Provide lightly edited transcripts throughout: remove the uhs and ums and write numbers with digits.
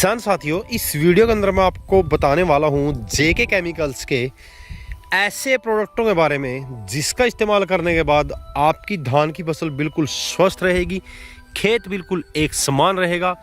किसान साथियों, इस वीडियो के अंदर मैं आपको बताने वाला हूं जेके केमिकल्स के ऐसे प्रोडक्टों के बारे में जिसका इस्तेमाल करने के बाद आपकी धान की फसल बिल्कुल स्वस्थ रहेगी, खेत बिल्कुल एक समान रहेगा।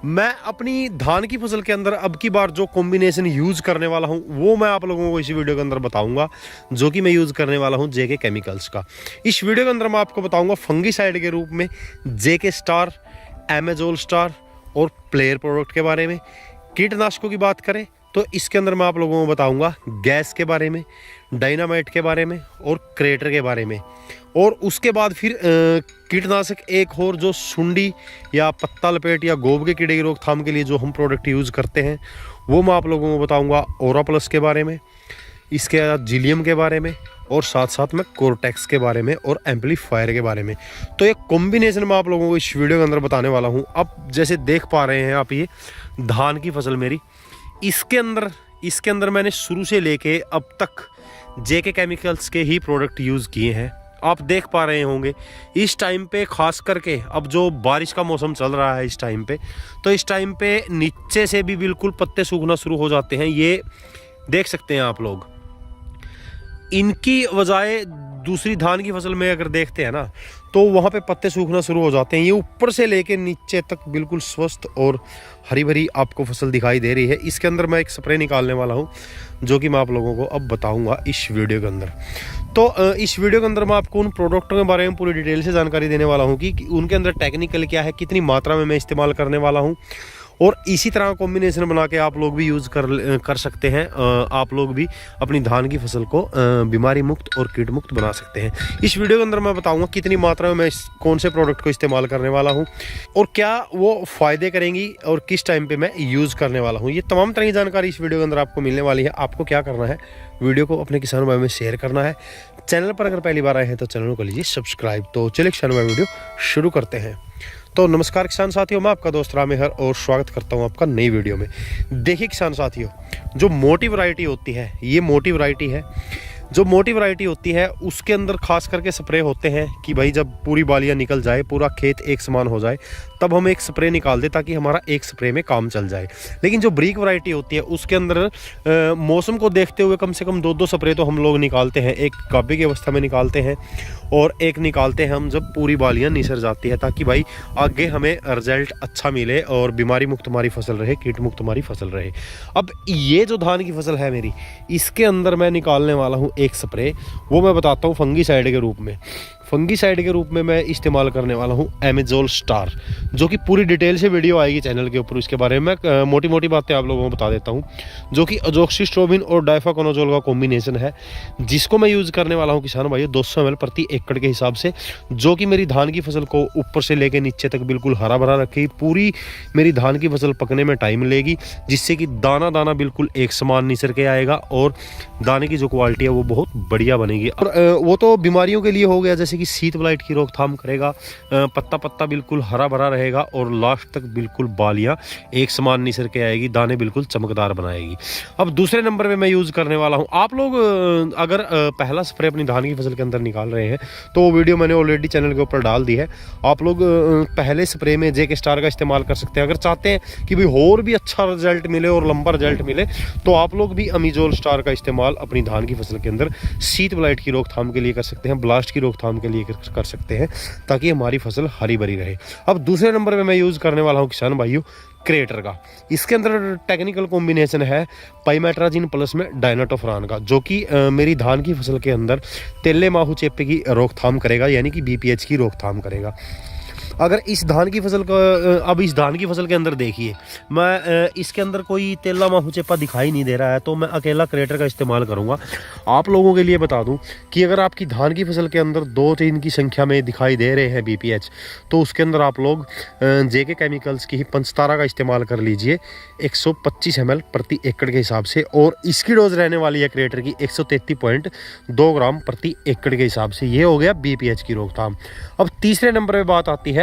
मैं अपनी धान की फसल के अंदर अब की बार जो कॉम्बिनेशन यूज़ करने वाला हूं वो मैं आप लोगों को इस वीडियो के अंदर बताऊंगा, जो कि मैं यूज़ करने वाला हूं जेके केमिकल्स का। इस वीडियो के अंदर मैं आपको बताऊंगा फंगीसाइड के रूप में जेके स्टार, एमेजोल स्टार और प्लेयर प्रोडक्ट के बारे में। कीटनाशकों की बात करें तो इसके अंदर मैं आप लोगों को बताऊंगा गैस के बारे में, डायनामाइट के बारे में और क्रेटर के बारे में। और उसके बाद फिर कीटनाशक एक और जो सुंडी या पत्ता लपेट या गोब के कीड़े की रोकथाम के लिए जो हम प्रोडक्ट यूज़ करते हैं वो मैं आप लोगों को बताऊंगा ओरा प्लस के बारे में, इसके बाद जिलियम के बारे में और साथ साथ में कोरटेक्स के बारे में और एम्पलीफायर के बारे में। तो एक कॉम्बिनेशन मैं आप लोगों को इस वीडियो के अंदर बताने वाला हूं। अब जैसे देख पा रहे हैं आप, ये धान की फसल मेरी, इसके अंदर मैंने शुरू से लेके अब तक जेके केमिकल्स के ही प्रोडक्ट यूज़ किए हैं। आप देख पा रहे होंगे इस टाइम पे, खास करके अब जो बारिश का मौसम चल रहा है इस टाइम पे, तो इस टाइम पे नीचे से भी बिल्कुल पत्ते सूखना शुरू हो जाते हैं। ये देख सकते हैं आप लोग। इनकी बजाय दूसरी धान की फसल में अगर देखते हैं ना, तो वहाँ पे पत्ते सूखना शुरू हो जाते हैं। ये ऊपर से लेके नीचे तक बिल्कुल स्वस्थ और हरी भरी आपको फसल दिखाई दे रही है। इसके अंदर मैं एक स्प्रे निकालने वाला हूँ जो कि मैं आप लोगों को अब बताऊंगा इस वीडियो के अंदर। तो इस वीडियो के अंदर मैं आपको उन प्रोडक्टों के बारे में पूरी डिटेल से जानकारी देने वाला हूँ कि उनके अंदर टेक्निकल क्या है, कितनी मात्रा में मैं इस्तेमाल करने वाला हूँ। और इसी तरह कॉम्बिनेशन बना के आप लोग भी यूज़ कर सकते हैं। आप लोग भी अपनी धान की फसल को बीमारी मुक्त और कीट मुक्त बना सकते हैं। इस वीडियो के अंदर मैं बताऊंगा कितनी मात्रा में मैं कौन से प्रोडक्ट को इस्तेमाल करने वाला हूं और क्या वो फ़ायदे करेंगी और किस टाइम पे मैं यूज़ करने वाला हूं। ये तमाम तरह की जानकारी इस वीडियो के अंदर आपको मिलने वाली है। आपको क्या करना है, वीडियो को अपने किसान भाई में शेयर करना है। चैनल पर अगर पहली बार आए हैं तो चैनल को लीजिए सब्सक्राइब। तो चलिए किसान भाई वीडियो शुरू करते हैं। तो नमस्कार किसान साथियों, मैं आपका दोस्त रामेहर और स्वागत करता हूं आपका नई वीडियो में। देखिए किसान साथियों, जो मोटी वैरायटी होती है, ये मोटी वैरायटी है। जो मोटी वैरायटी होती है उसके अंदर खास करके स्प्रे होते हैं कि भाई जब पूरी बालियां निकल जाए, पूरा खेत एक समान हो जाए, तब हम एक स्प्रे निकाल दें ताकि हमारा एक स्प्रे में काम चल जाए। लेकिन जो ब्रीक वैरायटी होती है उसके अंदर मौसम को देखते हुए कम से कम 2-2 स्प्रे तो हम लोग निकालते हैं। एक गाभे की अवस्था में निकालते हैं और एक निकालते हैं हम जब पूरी बालियां निसर जाती है, ताकि भाई आगे हमें रिजल्ट अच्छा मिले और बीमारी मुक्त हमारी फसल रहे, कीट मुक्त हमारी फसल रहे। अब ये जो धान की फसल है मेरी, इसके अंदर मैं निकालने वाला हूँ एक स्प्रे, वो मैं बताता हूँ फंगीसाइड के रूप में। फंगीसाइड के रूप में मैं इस्तेमाल करने वाला हूँ एमेजोल स्टार, जो कि पूरी डिटेल से वीडियो आएगी चैनल के ऊपर। इसके बारे में मैं मोटी मोटी बातें आप लोगों को बता देता हूँ, जो कि अजोक्सिस्ट्रोबिन और डाइफाकोनाजोल का कॉम्बिनेशन है, जिसको मैं यूज़ करने वाला हूँ किसान भाई 200 ml प्रति एकड़ के हिसाब से, जो कि मेरी धान की फसल को ऊपर से लेकर नीचे तक बिल्कुल हरा भरा रखेगी। पूरी मेरी धान की फसल पकने में टाइम लेगी, जिससे कि दाना दाना बिल्कुल एक समान निसर के आएगा और दाने की जो क्वालिटी है वो बहुत बढ़िया बनेगी। और वो तो बीमारियों के लिए हो गया, जैसे कि शीत ब्लाइट की रोकथाम करेगा, पत्ता पत्ता बिल्कुल हरा भरा रहेगा और लास्ट तक बिल्कुल बालियां एक समान निसर के आएगी, दाने बिल्कुल चमकदार बनाएगी। अब दूसरे नंबर पे मैं यूज़ करने वाला हूं, आप लोग अगर पहला स्प्रे अपनी धान की फसल के अंदर निकाल रहे हैं तो वो वीडियो मैंने ऑलरेडी चैनल के ऊपर डाल दी है। आप लोग पहले स्प्रे में जेके स्टार का इस्तेमाल कर सकते हैं। अगर चाहते हैं कि भाई और भी अच्छा रिजल्ट मिले और लंबा रिजल्ट मिले, तो आप लोग भी अमेजोल स्टार का इस्तेमाल अपनी धान की फसल के अंदर शीत ब्लाइट की रोकथाम के लिए कर सकते हैं, ब्लास्ट की रोकथाम के लिए कर सकते हैं, ताकि हमारी फसल हरी भरी रहे। अब दूसरे नंबर पे मैं यूज़ करने वाला हूं किसान भाइयों क्रेटर का। इसके अंदर टेक्निकल कॉम्बिनेशन है पाइमेट्राजिन प्लस में डायनाटोफरान का, जो कि मेरी धान की फसल के अंदर तेले माहू चेपे की रोकथाम करेगा, यानी कि बीपीएच की रोकथाम करेगा। अगर इस धान की फसल का अब इस धान की फसल के अंदर देखिए, मैं इसके अंदर कोई तेला माहू चेपा दिखाई नहीं दे रहा है, तो मैं अकेला क्रेटर का इस्तेमाल करूंगा। आप लोगों के लिए बता दूं कि अगर आपकी धान की फसल के अंदर 2-3 की संख्या में दिखाई दे रहे हैं बीपीएच, तो उसके अंदर आप लोग जेके केमिकल्स की ही पंचतारा का इस्तेमाल कर लीजिए 125 ml प्रति एकड़ के हिसाब से। और इसकी डोज रहने वाली है क्रेटर की 133.2 ग्राम प्रति एकड़ के हिसाब से। ये हो गया बीपीएच की रोकथाम। अब तीसरे नंबर पे बात आती है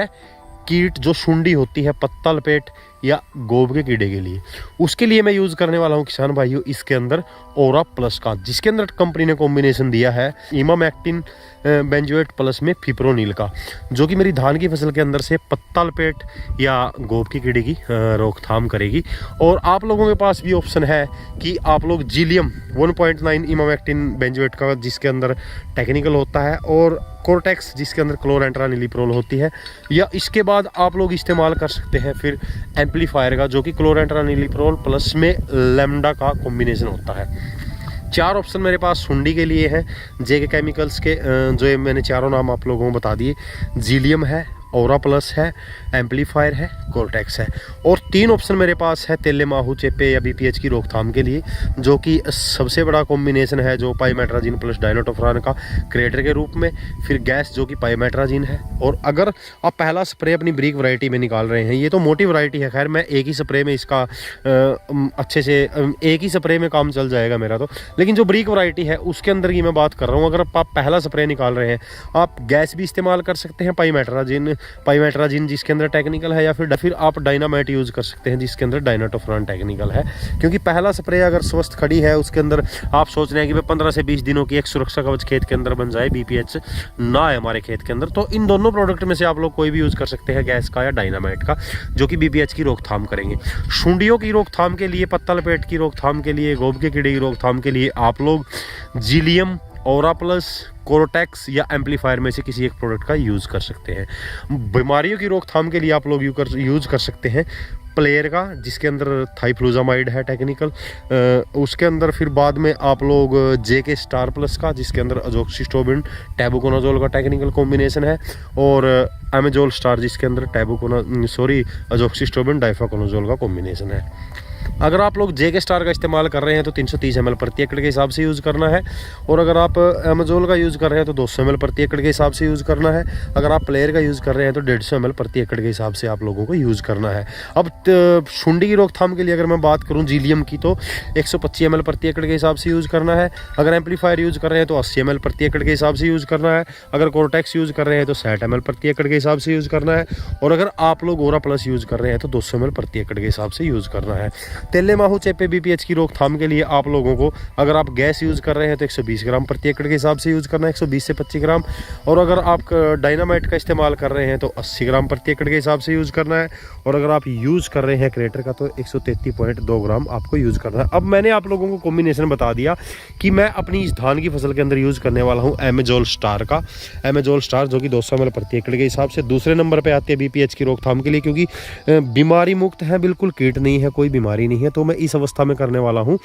कीट, जो सुंडी होती है, पत्ता लपेट या गोब के कीड़े के लिए। उसके लिए मैं यूज़ करने वाला हूँ किसान भाइयों इसके अंदर ओरा प्लस का, जिसके अंदर कंपनी ने कॉम्बिनेशन दिया है इमामेक्टिन बेंजोएट प्लस में फिप्रोनिल का, जो कि मेरी धान की फसल के अंदर से पत्ता लपेट या गोब की कीड़े की रोकथाम करेगी। और आप लोगों के पास भी ऑप्शन है कि आप लोग जीलियम 1.9 इमामेक्टिन बेंजोएट का, जिसके अंदर टेक्निकल होता है, और कोर्टेक्स जिसके अंदर क्लोरेंट्रानिलीप्रोल होती है, या इसके बाद आप लोग इस्तेमाल कर सकते हैं फिर एम्पलीफायर का, जो कि क्लोरेंट्रानिलीप्रोल प्लस में लैम्डा का कॉम्बिनेशन होता है। 4 ऑप्शन मेरे पास सुंडी के लिए है जेके केमिकल्स के, जो ये मैंने चारों नाम आप लोगों को बता दिए। जीलियम है, ओरा प्लस है, एम्पलीफायर है, कोर्टेक्स है। और 3 ऑप्शन मेरे पास है तेले माहू चेपे या बीपीएच की रोकथाम के लिए, जो कि सबसे बड़ा कॉम्बिनेशन है जो पाइमेट्राजिन प्लस डायनोटोफरान का क्रिएटर के रूप में, फिर गैस जो कि पाइमेट्राजिन है। और अगर आप पहला स्प्रे अपनी ब्रीक वैरायटी में निकाल रहे हैं, ये तो मोटी वैरायटी है, खैर मैं एक ही स्प्रे में इसका अच्छे से एक ही स्प्रे में काम चल जाएगा मेरा तो, लेकिन जो ब्रीक वैरायटी है उसके अंदर की मैं बात कर रहा हूँ। अगर आप पहला स्प्रे निकाल रहे हैं, आप गैस भी इस्तेमाल कर सकते हैं, पाइमेट्राजिन जिसके अंदर टेक्निकल है, या फिर आप डायनामाइट यूज़ कर सकते हैं जिसके अंदर डायनाटोफरान टेक्निकल है। क्योंकि पहला स्प्रे अगर स्वस्थ खड़ी है, उसके अंदर आप सोच रहे हैं कि भाई 15 से 20 दिनों की एक सुरक्षा कवच खेत के अंदर बन जाए, बीपीएच ना है हमारे खेत के अंदर, तो इन दोनों प्रोडक्ट में से आप लोग कोई भी यूज़ कर सकते हैं, गैस का या डायनामाइट का, जो कि बीपीएच की रोकथाम करेंगे। शुंडियों की रोकथाम के लिए, पत्ता लपेट की रोकथाम के लिए, गोब के कीड़े की रोकथाम के लिए आप लोग जीलियम, ओरा प्लस, कोर्टेक्स या एम्पलीफायर में से किसी एक प्रोडक्ट का यूज़ कर सकते हैं। बीमारियों की रोकथाम के लिए आप लोग यूज़ कर सकते हैं प्लेयर का, जिसके अंदर थाइफ्लूजामाइड है टेक्निकल। उसके अंदर फिर बाद में आप लोग जेके स्टार प्लस का, जिसके अंदर अजोक्सिस्ट्रोबिन टैबुकोनाजोल का टेक्निकल कॉम्बिनेशन है, और एमेजोल स्टार जिसके अंदर अजोक्सिस्ट्रोबिन डाइफाकोनाजोल का कॉम्बिनेशन है। अगर आप लोग जेके स्टार का इस्तेमाल कर रहे हैं तो 330 ml प्रति एकड़ के हिसाब से यूज़ करना है, और अगर आप एमेजोल का यूज़ कर रहे हैं तो 200 ml प्रति एकड़ के हिसाब से यूज़ करना है। अगर आप प्लेयर का यूज़ कर रहे हैं तो 150 ml प्रति एकड़ के हिसाब से आप लोगों को यूज़ करना है। अब शुंडी की रोकथाम के लिए अगर मैं बात करूँ जीलियम की, तो 125 ml प्रति एकड़ के हिसाब से यूज़ करना है। अगर एम्पलीफायर यूज़ कर रहे हैं तो 80 ml प्रति एकड़ के हिसाब से यूज़ करना है। अगर कोर्टेक्स यूज़ कर रहे हैं तो 60 ml प्रति एकड़ के हिसाब से यूज़ करना है। और अगर आप लोग ओरा प्लस यूज़ कर रहे हैं तो 200 ml प्रति एकड़ के हिसाब से यूज़ करना है। तेले माहू चेपे बीपीएच की रोकथाम के लिए आप लोगों को, अगर आप गैस यूज़ कर रहे हैं तो 120 ग्राम प्रति एकड़ के हिसाब से यूज़ करना है, 120 से 25 ग्राम। और अगर आप डायनामाइट का इस्तेमाल कर रहे हैं तो 80 ग्राम प्रति एकड़ के हिसाब से यूज़ करना है। और अगर आप यूज़ कर रहे हैं क्रिएटर का तो 133.2 ग्राम आपको यूज़ करना है। अब मैंने आप लोगों को कॉम्बिनेशन बता दिया कि मैं अपनी इस धान की फसल के अंदर यूज़ करने वाला हूँ एमेजोल स्टार का, एमेजोल स्टार जो कि 200 ml प्रति एकड़ के हिसाब से। दूसरे नंबर पर आती है बीपीएच की रोकथाम के लिए, क्योंकि बीमारी मुक्त है, बिल्कुल कीट नहीं है, कोई बीमारी नहीं है, तो मैं इस अवस्था में करने वाला हूं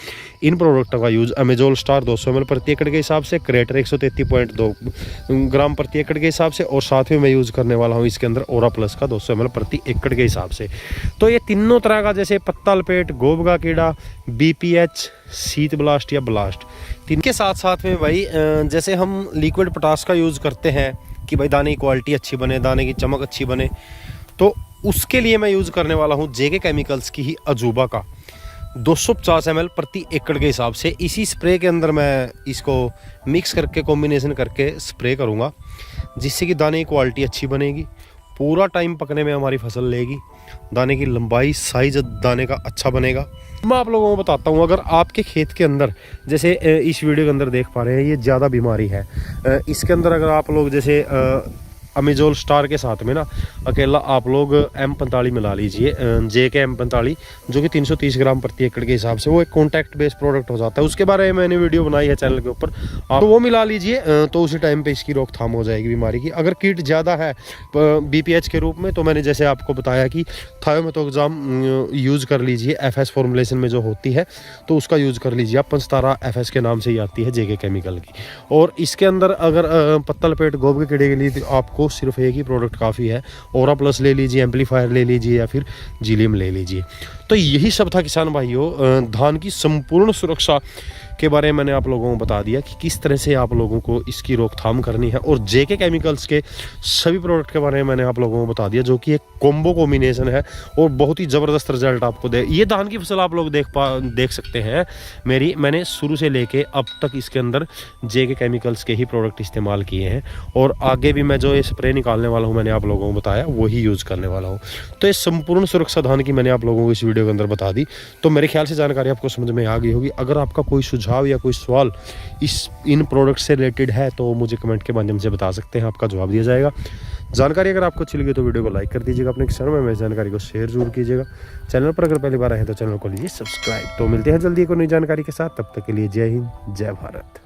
इन प्रोडक्टों का यूज़। एमेजोल स्टार 200 ml प्रति एकड़ के हिसाब से, क्रिएटर 133.2 ग्राम प्रति एकड़ के हिसाब से, और साथ में मैं यूज़ करने वाला हूं इसके अंदर ओरा प्लस का 200 ml प्रति एकड़ के हिसाब से। तो ये तीनों तरह का, जैसे पत्ता लपेट, गोब का कीड़ा, बीपीएच, शीत ब्लास्ट या ब्लास्ट, तीन के साथ साथ में भाई जैसे हम लिक्विड पोटास का यूज़ करते हैं कि भाई दाने की क्वालिटी अच्छी बने, दाने की चमक अच्छी बने, तो उसके लिए मैं यूज़ करने वाला हूँ जेके केमिकल्स की ही अजूबा का 250 ml प्रति एकड़ के हिसाब से। इसी स्प्रे के अंदर मैं इसको मिक्स करके, कॉम्बिनेशन करके स्प्रे करूँगा, जिससे कि दाने की क्वालिटी अच्छी बनेगी, पूरा टाइम पकने में हमारी फसल लेगी, दाने की लंबाई, साइज दाने का अच्छा बनेगा। मैं आप लोगों को बताता हूँ, अगर आपके खेत के अंदर, जैसे इस वीडियो के अंदर देख पा रहे हैं, ये ज़्यादा बीमारी है, इसके अंदर अगर आप लोग जैसे अमेजोल स्टार के साथ में ना अकेला आप लोग M45 मिला लीजिए, जेके M45, जो कि 330 ग्राम प्रति एकड़ के हिसाब से, वो एक कॉन्टैक्ट बेस्ड प्रोडक्ट हो जाता है। उसके बारे में मैंने वीडियो बनाई है चैनल के ऊपर, आप वो मिला लीजिए, तो उसी टाइम पे इसकी रोकथाम हो जाएगी बीमारी की। अगर कीट ज़्यादा है बीपीएच के रूप में, तो मैंने जैसे आपको बताया कि थायोमेथोक्साम यूज़ कर लीजिए, FS फॉर्मुलेशन में जो होती है, तो उसका यूज़ कर लीजिए आप। 17 FS के नाम से ही आती है जेके केमिकल की। और इसके अंदर अगर पत्ता लपेट, गोब के कीड़े के लिए तो आपको सिर्फ एक ही प्रोडक्ट काफ़ी है, ओरा प्लस ले लीजिए, एम्पलीफायर ले लीजिए, या फिर जीलियम ले लीजिए। तो यही सब था किसान भाइयों, धान की संपूर्ण सुरक्षा के बारे में मैंने आप लोगों को बता दिया कि किस तरह से आप लोगों को इसकी रोकथाम करनी है, और जेके केमिकल्स के सभी प्रोडक्ट के बारे में मैंने आप लोगों को बता दिया, जो कि एक कॉम्बो कॉम्बिनेशन है और बहुत ही ज़बरदस्त रिजल्ट आपको दे। ये धान की फसल आप लोग देख सकते हैं मैंने शुरू से लेके अब तक इसके अंदर जेके केमिकल्स के ही प्रोडक्ट इस्तेमाल किए हैं, और आगे भी मैं जो ये स्प्रे निकालने वाला हूँ मैंने आप लोगों को बताया वही यूज़ करने वाला हूँ। तो ये संपूर्ण सुरक्षा धान की मैंने आप लोगों को इस वीडियो के अंदर बता दी। तो मेरे ख्याल से जानकारी आपको समझ में आ गई होगी। अगर आपका कोई सुझाव या कोई सवाल इन प्रोडक्ट से रिलेटेड है तो मुझे कमेंट के माध्यम से बता सकते हैं, आपका जवाब दिया जाएगा। जानकारी अगर आपको अच्छी लगी तो वीडियो को लाइक कर दीजिएगा, अपने किसान में जानकारी को शेयर जरूर कीजिएगा। चैनल पर अगर पहली बार आए तो चैनल को लीजिए सब्सक्राइब। तो मिलते हैं जल्दी एक और नई जानकारी के साथ, तब तक के लिए जय हिंद, जय भारत।